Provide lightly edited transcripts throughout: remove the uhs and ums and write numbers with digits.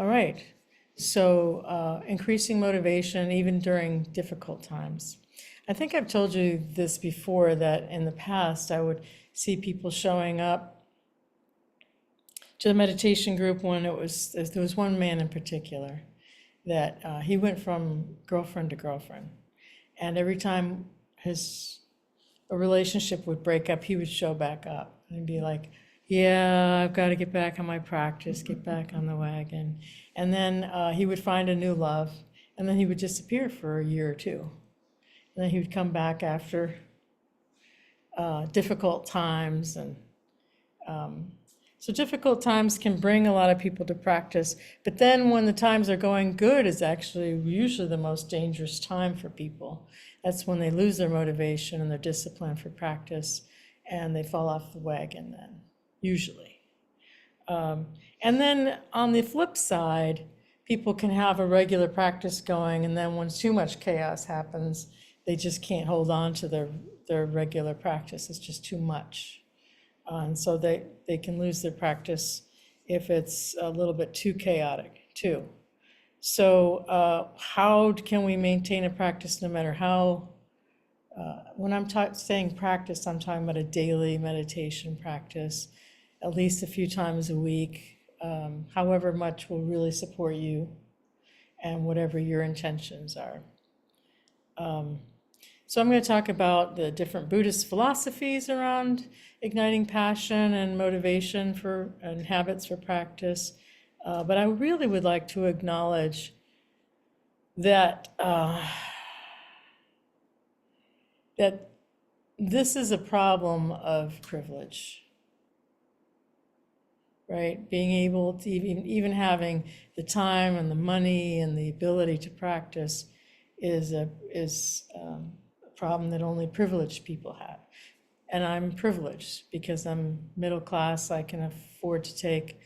All right. So increasing motivation even during difficult times. I think I've told you this before, that in the past I would see people showing up to the meditation group when there was one man in particular that he went from girlfriend to girlfriend. And every time a relationship would break up, he would show back up and be like, yeah, I've got to get back on my practice, get back on the wagon. And then he would find a new love, and then he would disappear for a year or two. And then he would come back after difficult times. And so difficult times can bring a lot of people to practice. But then when the times are going good is actually usually the most dangerous time for people. That's when they lose their motivation and their discipline for practice, and they fall off the wagon then, usually. And then on the flip side, people can have a regular practice going, and then when too much chaos happens, they just can't hold on to their regular practice. It's just too much. And so they can lose their practice if it's a little bit too chaotic, too. So how can we maintain a practice no matter how, when I'm saying practice, I'm talking about a daily meditation practice, at least a few times a week, however much will really support you and whatever your intentions are. So I'm going to talk about the different Buddhist philosophies around igniting passion and motivation and habits for practice. But I really would like to acknowledge that that this is a problem of privilege, right? Being able to even having the time and the money and the ability to practice is a problem that only privileged people have. And I'm privileged because I'm middle class. I can afford to take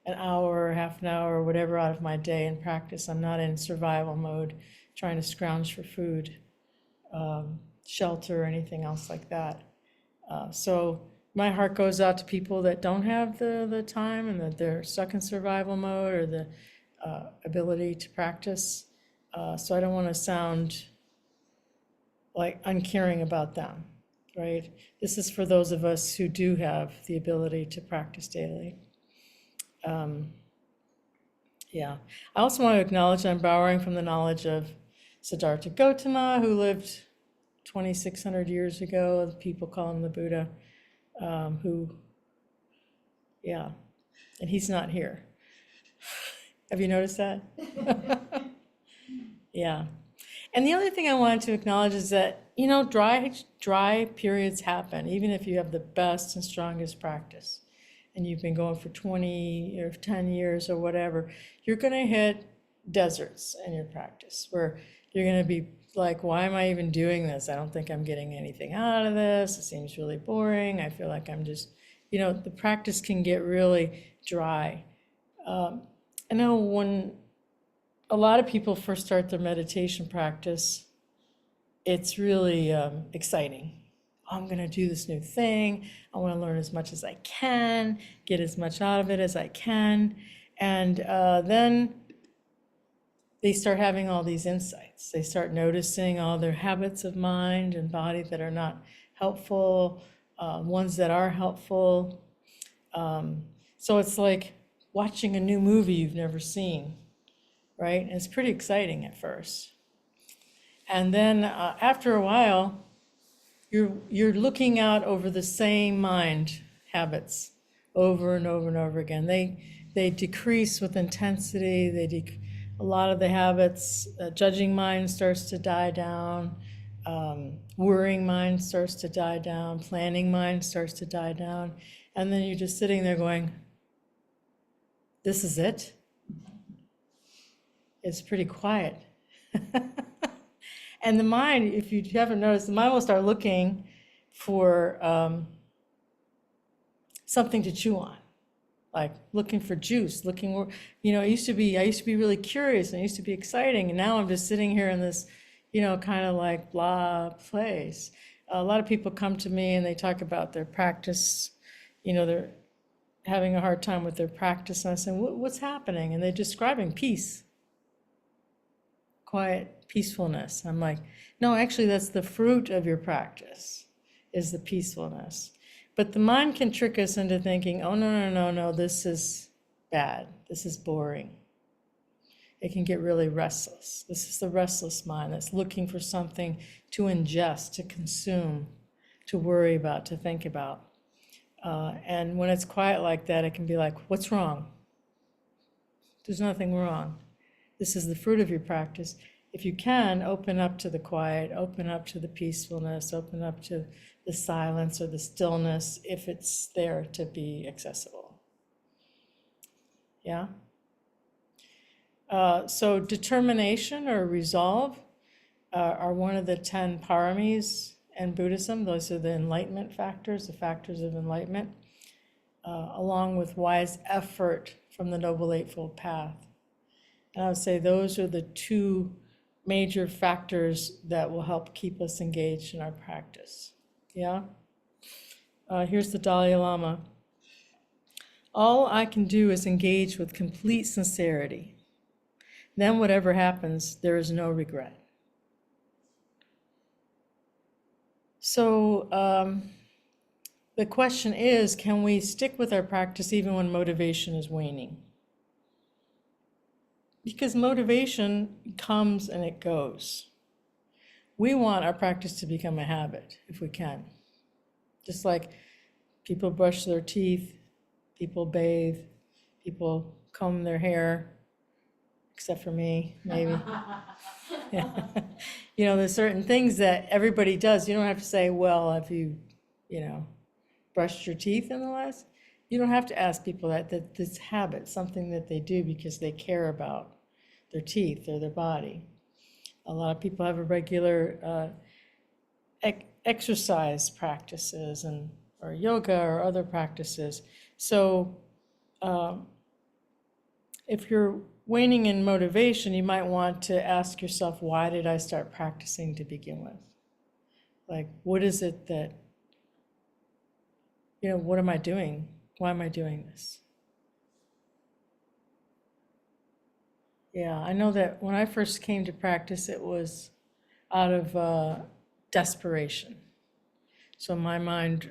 an hour, half an hour, or whatever out of my day and practice. I'm not in survival mode trying to scrounge for food, shelter, or anything else like that. So my heart goes out to people that don't have the time and that they're stuck in survival mode or the ability to practice. So I don't want to sound like uncaring about them, right? This is for those of us who do have the ability to practice daily. Yeah. I also want to acknowledge I'm borrowing from the knowledge of Siddhartha Gautama, who lived 2,600 years ago. People call him the Buddha, yeah, and he's not here. Have you noticed that? Yeah. And the other thing I wanted to acknowledge is that, dry periods happen, even if you have the best and strongest practice, and you've been going for 20 or 10 years or whatever, you're going to hit deserts in your practice where you're going to be like, why am I even doing this? I don't think I'm getting anything out of this. It seems really boring. I feel like I'm just, the practice can get really dry. I know when a lot of people first start their meditation practice, it's really exciting. I'm going to do this new thing. I want to learn as much as I can, get as much out of it as I can. And then they start having all these insights. They start noticing all their habits of mind and body that are not helpful, ones that are helpful. So it's like watching a new movie you've never seen, right? And it's pretty exciting at first. And then after a while, you're looking out over the same mind habits over and over and over again. They decrease with intensity. A lot of the habits, judging mind starts to die down, worrying mind starts to die down, planning mind starts to die down, and then you're just sitting there going, this is it? It's pretty quiet. And the mind, if you haven't noticed, the mind will start looking for something to chew on, like looking for juice, I used to be really curious and it used to be exciting. And now I'm just sitting here in this, kind of like blah place. A lot of people come to me and they talk about their practice, their having a hard time with their practice. And I said, what's happening? And they're describing peace, quiet peacefulness. I'm like, no, actually, that's the fruit of your practice, is the peacefulness. But the mind can trick us into thinking, oh, no, this is bad. This is boring. It can get really restless. This is the restless mind that's looking for something to ingest, to consume, to worry about, to think about. And when it's quiet like that, it can be like, what's wrong? There's nothing wrong. This is the fruit of your practice. If you can, open up to the quiet, open up to the peacefulness, open up to the silence or the stillness if it's there to be accessible. Yeah? So determination or resolve are one of the 10 paramis in Buddhism. Those are the enlightenment factors, the factors of enlightenment, along with wise effort from the Noble Eightfold Path. And I would say those are the two major factors that will help keep us engaged in our practice. Yeah? Here's the Dalai Lama. All I can do is engage with complete sincerity. Then whatever happens, there is no regret. So the question is, can we stick with our practice even when motivation is waning? Because motivation comes and it goes. We want our practice to become a habit, if we can. Just like people brush their teeth, people bathe, people comb their hair, except for me, maybe. Yeah. You know, there's certain things that everybody does. You don't have to say, well, have you brushed your teeth in the last? You don't have to ask people that this habit, something that they do because they care about their teeth or their body. A lot of people have a regular exercise practices or yoga or other practices. So if you're waning in motivation, you might want to ask yourself, why did I start practicing to begin with? Like, what is it that, what am I doing? Why am I doing this? Yeah, I know that when I first came to practice, it was out of desperation. So my mind,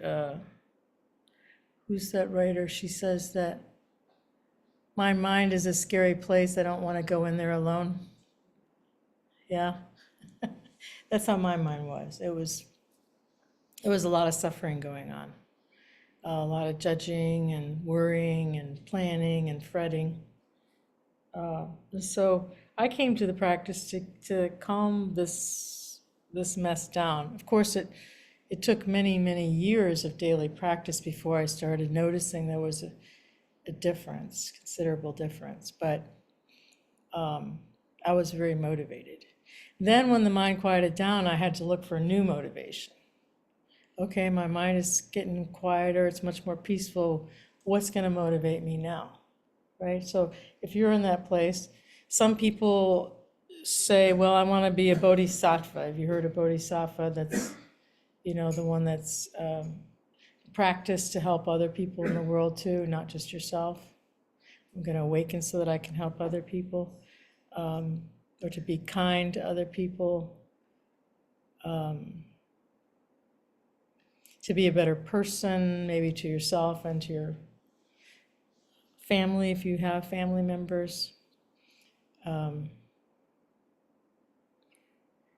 who's that writer? She says that my mind is a scary place. I don't want to go in there alone. Yeah, that's how my mind was. It was a lot of suffering going on, a lot of judging and worrying and planning and fretting. So I came to the practice to calm this mess down. Of course, it took many, many years of daily practice before I started noticing there was a difference, considerable difference, but I was very motivated. Then when the mind quieted down, I had to look for new motivation. Okay, my mind is getting quieter, it's much more peaceful. What's going to motivate me now, right? So if you're in that place, some people say, well, I want to be a bodhisattva. Have you heard of bodhisattva? That's, the one that's practiced to help other people in the world too, not just yourself. I'm going to awaken so that I can help other people, or to be kind to other people, to be a better person, maybe to yourself and to your family if you have family members.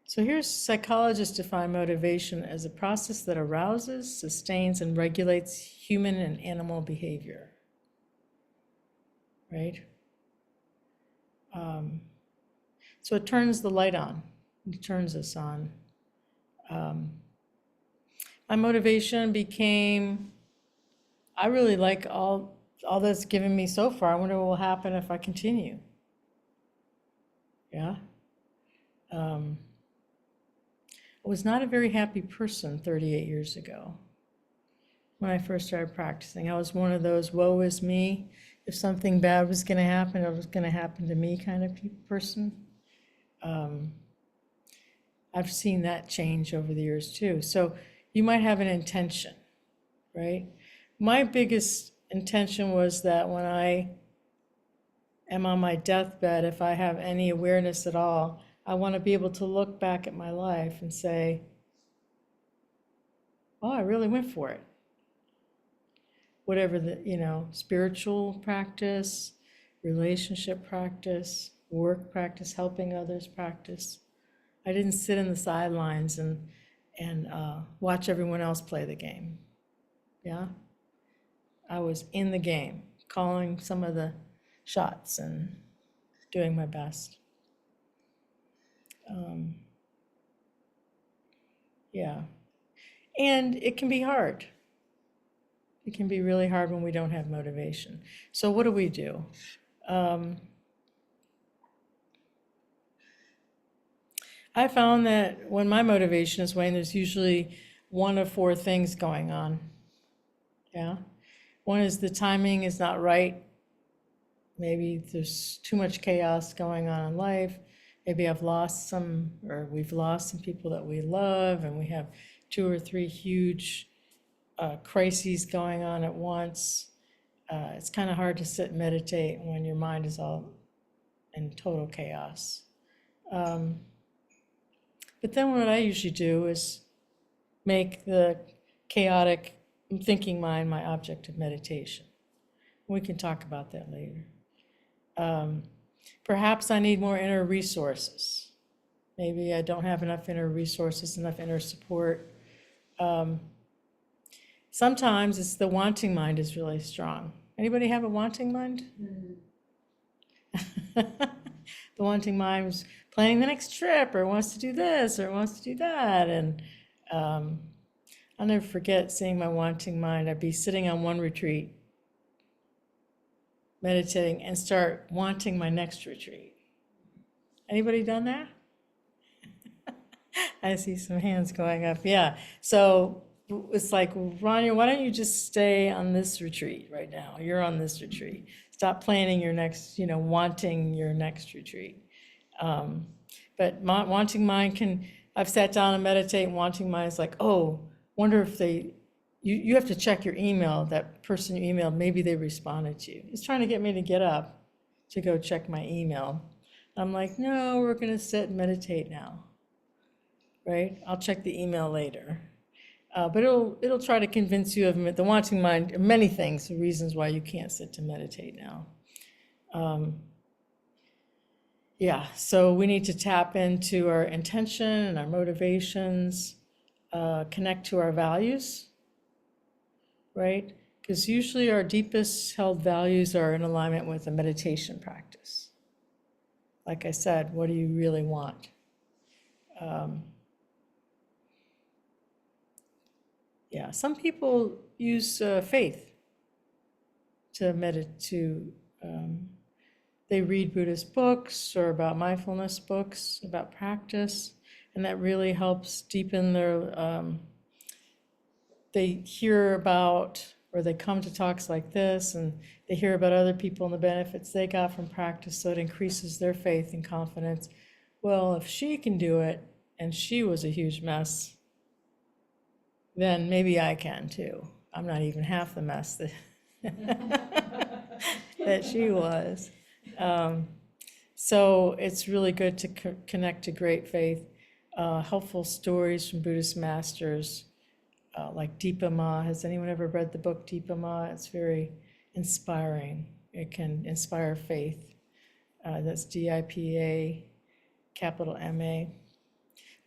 So here's psychologists define motivation as a process that arouses, sustains, and regulates human and animal behavior, right? So it turns the light on, it turns us on. My motivation became, I really like all that's given me so far. I wonder what will happen if I continue. Yeah. I was not a very happy person 38 years ago when I first started practicing. I was one of those woe is me. If something bad was going to happen, it was going to happen to me kind of person. I've seen that change over the years too. So you might have an intention, right? My biggest intention was that when I am on my deathbed, if I have any awareness at all, I want to be able to look back at my life and say, oh, I really went for it. Whatever the, spiritual practice, relationship practice, work practice, helping others practice. I didn't sit in the sidelines and watch everyone else play the game. Yeah, I was in the game, calling some of the shots and doing my best. Yeah, and it can be hard. It can be really hard when we don't have motivation. So what do? I found that when my motivation is waning, there's usually one of four things going on. Yeah. One is the timing is not right. Maybe there's too much chaos going on in life. Maybe we've lost some people that we love, and we have 2 or 3 huge crises going on at once. It's kind of hard to sit and meditate when your mind is all in total chaos. But then what I usually do is make the chaotic thinking mind my object of meditation. We can talk about that later. Perhaps I need more inner resources. Maybe I don't have enough inner resources, enough inner support. Sometimes it's the wanting mind is really strong. Anybody have a wanting mind? The wanting mind was planning the next trip, or wants to do this, or wants to do that. And I'll never forget seeing my wanting mind. I'd be sitting on one retreat, meditating, and start wanting my next retreat. Anybody done that? I see some hands going up. Yeah. So it's like, Rania, why don't you just stay on this retreat right now? You're on this retreat. Stop planning your next, wanting your next retreat. But wanting mind I've sat down and meditate, and wanting mind is like, oh, wonder if you have to check your email, that person you emailed, maybe they responded to you. It's trying to get me to get up to go check my email. I'm like, no, we're going to sit and meditate now, right? I'll check the email later. But it'll try to convince you of the wanting mind, many things, the reasons why you can't sit to meditate now. Yeah, so we need to tap into our intention and our motivations, connect to our values, right? Because usually our deepest held values are in alignment with a meditation practice. Like I said, what do you really want? Yeah, some people use faith to meditate. They read Buddhist books or about mindfulness books about practice, and that really helps deepen their. They hear about, or they come to talks like this, and they hear about other people and the benefits they got from practice, so it increases their faith and confidence. Well, if she can do it, and she was a huge mess, then maybe I can too. I'm not even half the mess that, that she was. So it's really good to connect to great faith, helpful stories from Buddhist masters, like Dipa Ma. Has anyone ever read the book Dipa Ma? It's very inspiring. It can inspire faith. That's DIPA, capital MA.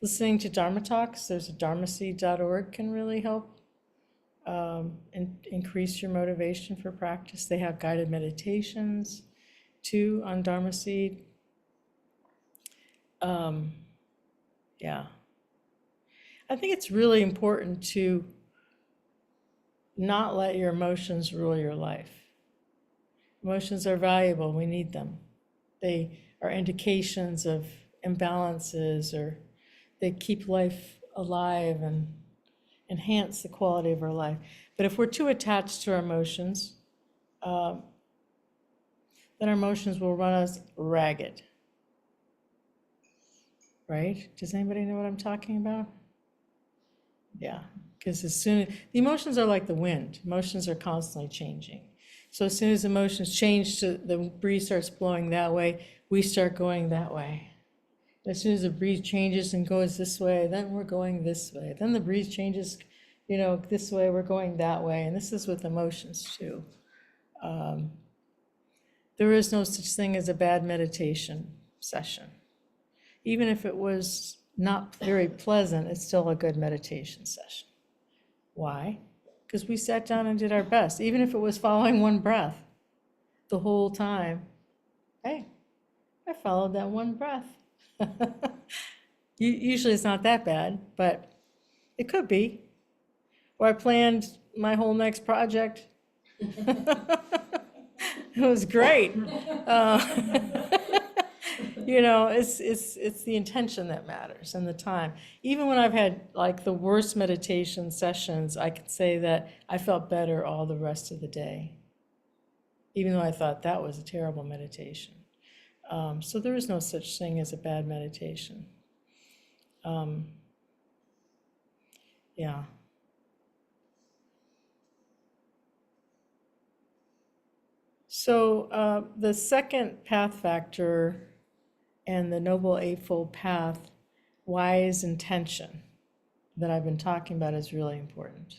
Listening to Dharma talks, there's a dharmaseed.org can really help increase your motivation for practice. They have guided meditations too on Dharmaseed. Yeah. I think it's really important to not let your emotions rule your life. Emotions are valuable, we need them. They are indications of imbalances, or they keep life alive and enhance the quality of our life. But if we're too attached to our emotions, then our emotions will run us ragged. Right? Does anybody know what I'm talking about? Yeah, because the emotions are like the wind. Emotions are constantly changing. So as soon as emotions change to the breeze starts blowing that way, we start going that way. As soon as the breeze changes and goes this way, then we're going this way. Then the breeze changes, this way, we're going that way. And this is with emotions too. There is no such thing as a bad meditation session. Even if it was not very pleasant, it's still a good meditation session. Why? Because we sat down and did our best, even if it was following one breath the whole time. Hey, I followed that one breath. Usually it's not that bad, but it could be. Or I planned my whole next project. It was great. It's the intention that matters and the time. Even when I've had like the worst meditation sessions, I could say that I felt better all the rest of the day, even though I thought that was a terrible meditation. So there is no such thing as a bad meditation. Yeah. So the second path factor and the Noble Eightfold Path, wise intention, that I've been talking about is really important.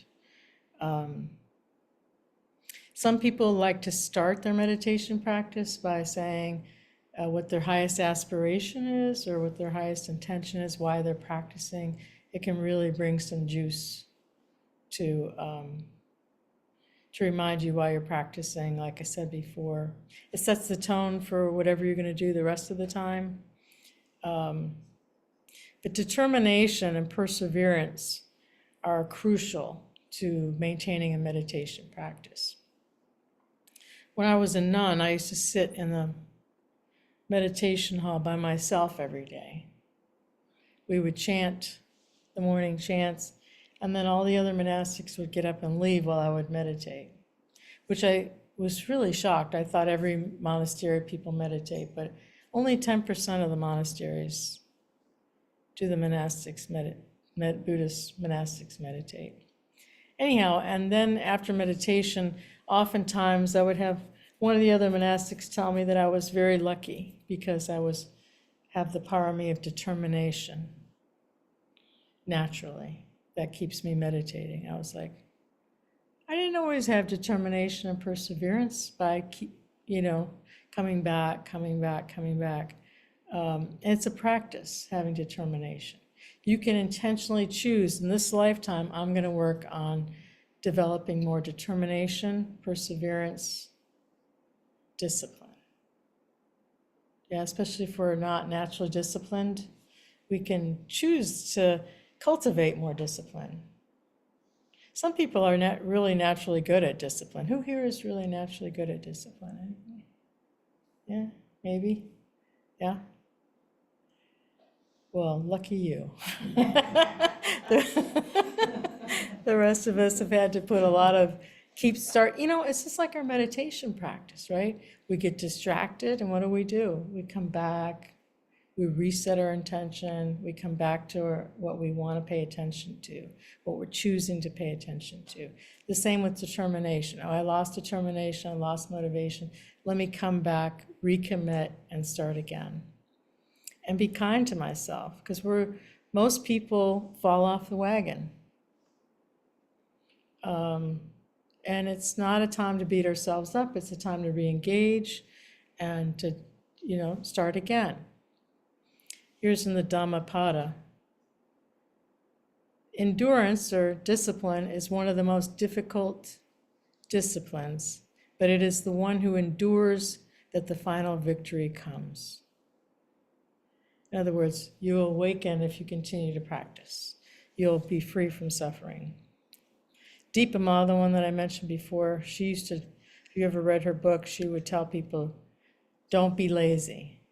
Some people like to start their meditation practice by saying what their highest aspiration is or what their highest intention is, why they're practicing. It can really bring some juice to remind you why you're practicing. Like I said before, it sets the tone for whatever you're going to do the rest of the time. But determination and perseverance are crucial to maintaining a meditation practice. When I was a nun, I used to sit in the meditation hall by myself every day. We would chant the morning chants, and then all the other monastics would get up and leave while I would meditate, which I was really shocked. I thought every monastery people meditate, but only 10% of the monasteries do the monastics Buddhist monastics meditate. Anyhow, and then after meditation, oftentimes I would have one of the other monastics tell me that I was very lucky because I have the parami of determination naturally. That keeps me meditating. I was like, I didn't always have determination and perseverance by coming back. And it's a practice, having determination. You can intentionally choose, in this lifetime, I'm going to work on developing more determination, perseverance, discipline. Yeah, especially if we're not naturally disciplined, we can choose to cultivate more discipline. Some people are not really naturally good at discipline. Who here is really naturally good at discipline? Yeah, maybe? Yeah? Well, lucky you. The rest of us have had to put a lot of it's just like our meditation practice, right? We get distracted, and what do? We come back, we reset our intention, we come back to what we want to pay attention to, what we're choosing to pay attention to. The same with determination. Oh, I lost determination, I lost motivation. Let me come back, recommit, and start again. And be kind to myself, because most people fall off the wagon. And it's not a time to beat ourselves up, it's a time to re-engage and to, start again. Here's in the Dhammapada. Endurance or discipline is one of the most difficult disciplines, but it is the one who endures that the final victory comes. In other words, you'll awaken if you continue to practice. You'll be free from suffering. Dipa Ma, the one that I mentioned before, she used to, if you ever read her book, she would tell people, don't be lazy.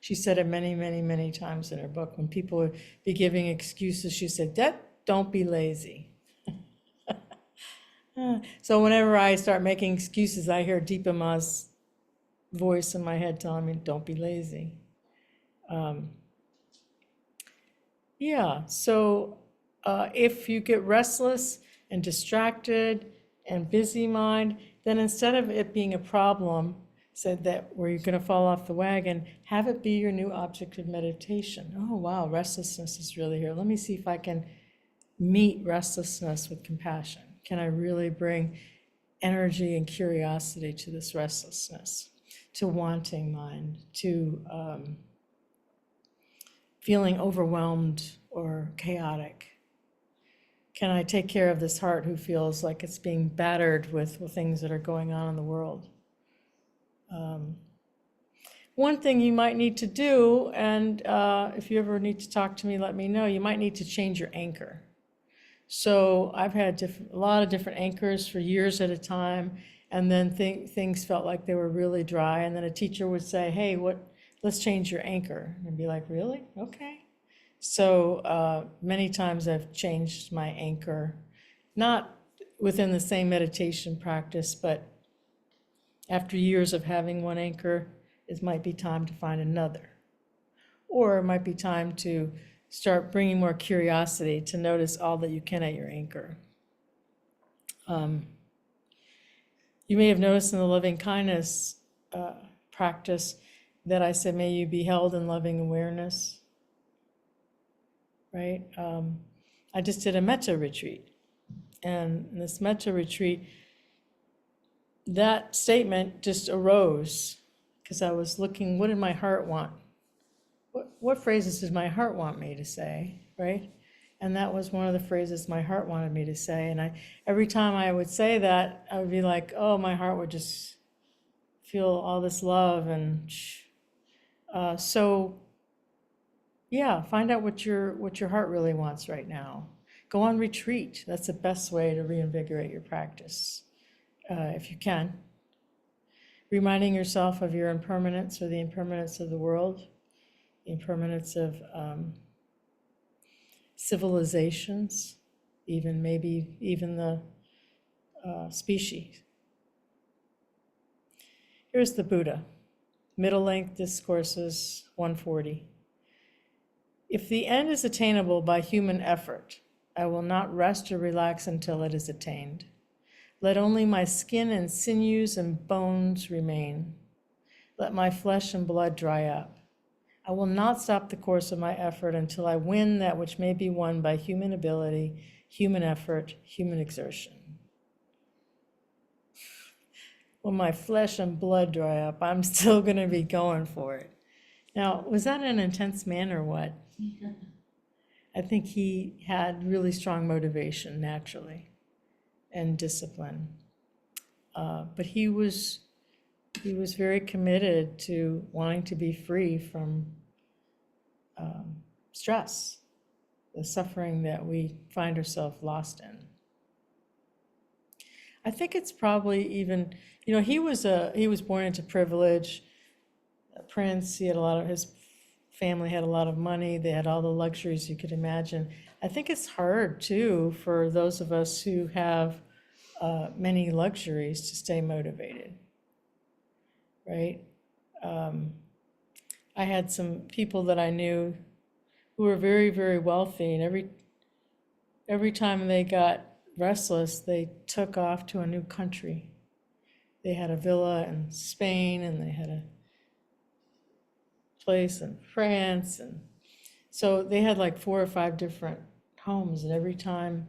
She said it many, many, many times in her book. When people would be giving excuses, she said, don't be lazy. So whenever I start making excuses, I hear Dipa Ma's voice in my head telling me, don't be lazy. So if you get restless and distracted and busy mind, then instead of it being a problem, said that where you're going to fall off the wagon, have it be your new object of meditation. Oh, wow, restlessness is really here. Let me see if I can meet restlessness with compassion. Can I really bring energy and curiosity to this restlessness, to wanting mind, to feeling overwhelmed or chaotic? Can I take care of this heart who feels like it's being battered with things that are going on in the world? One thing you might need to do, and if you ever need to talk to me, let me know, you might need to change your anchor. So I've had a lot of different anchors for years at a time, and then things felt like they were really dry, and then a teacher would say, hey, let's change your anchor. And I'd be like, really? Okay. So many times I've changed my anchor, not within the same meditation practice, but after years of having one anchor, it might be time to find another. Or it might be time to start bringing more curiosity to notice all that you can at your anchor. You may have noticed in the loving kindness practice that I said, may you be held in loving awareness, right? I just did a metta retreat. And in this metta retreat, that statement just arose because I was looking, what did my heart want? What phrases does my heart want me to say, right? And that was one of the phrases my heart wanted me to say. And every time I would say that, I would be like, oh, my heart would just feel all this love. And so, yeah, find out what your heart really wants right now. Go on retreat. That's the best way to reinvigorate your practice, if you can. Reminding yourself of your impermanence or the impermanence of the world, the impermanence of civilizations, maybe even the species. Here's the Buddha, Middle Length Discourses 140. If the end is attainable by human effort, I will not rest or relax until it is attained. Let only my skin and sinews and bones remain. Let my flesh and blood dry up. I will not stop the course of my effort until I win that which may be won by human ability, human effort, human exertion. When my flesh and blood dry up, I'm still going to be going for it. Now, was that an intense man or what? I think he had really strong motivation naturally and discipline. But he was very committed to wanting to be free from stress, the suffering that we find ourselves lost in. I think it's probably even, he was born into privilege, a prince. His family had a lot of money. They had all the luxuries you could imagine. I think it's hard too for those of us who have many luxuries to stay motivated, right? I had some people that I knew who were very, very wealthy, and every time they got restless, they took off to a new country. They had a villa in Spain, and they had a place in France, and so they had like 4 or 5 different homes, and every time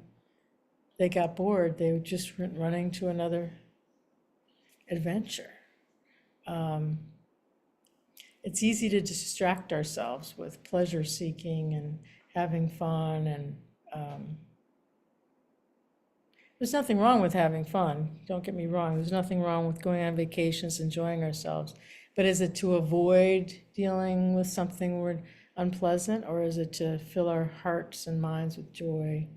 they got bored, they would just went running to another adventure. It's easy to distract ourselves with pleasure seeking and having fun, and there's nothing wrong with having fun. Don't get me wrong. There's nothing wrong with going on vacations, enjoying ourselves. But is it to avoid dealing with something unpleasant, or is it to fill our hearts and minds with joy?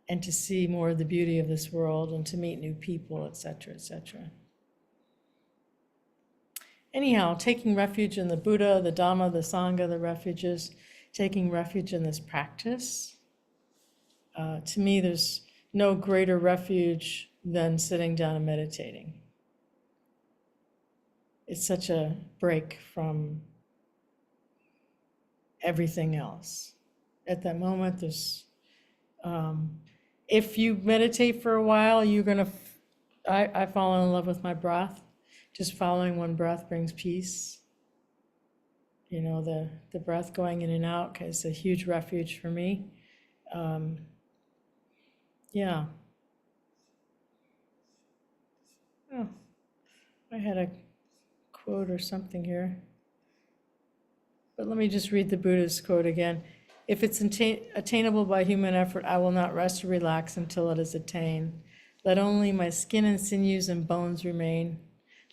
And to see more of the beauty of this world and to meet new people, etc., etc. Anyhow, taking refuge in the Buddha, the Dhamma, the Sangha, the refuges, taking refuge in this practice. To me, there's no greater refuge than sitting down and meditating. It's such a break from everything else. At that moment, there's If you meditate for a while, you're gonna, I fall in love with my breath. Just following one breath brings peace. You know, the breath going in and out is a huge refuge for me. Yeah. Oh, I had a quote or something here. But let me just read the Buddha's quote again. If it's attainable by human effort, I will not rest or relax until it is attained. Let only my skin and sinews and bones remain.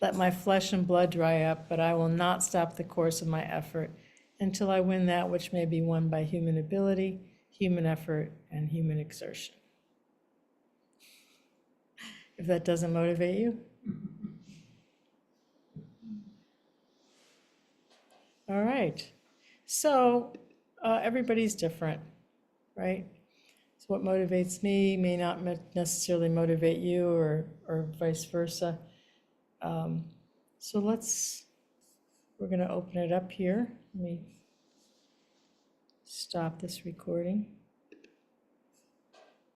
Let my flesh and blood dry up, but I will not stop the course of my effort until I win that which may be won by human ability, human effort, and human exertion. If that doesn't motivate you. All right. So everybody's different, right? So what motivates me may not necessarily motivate you, or vice versa. So we're going to open it up here. Let me stop this recording.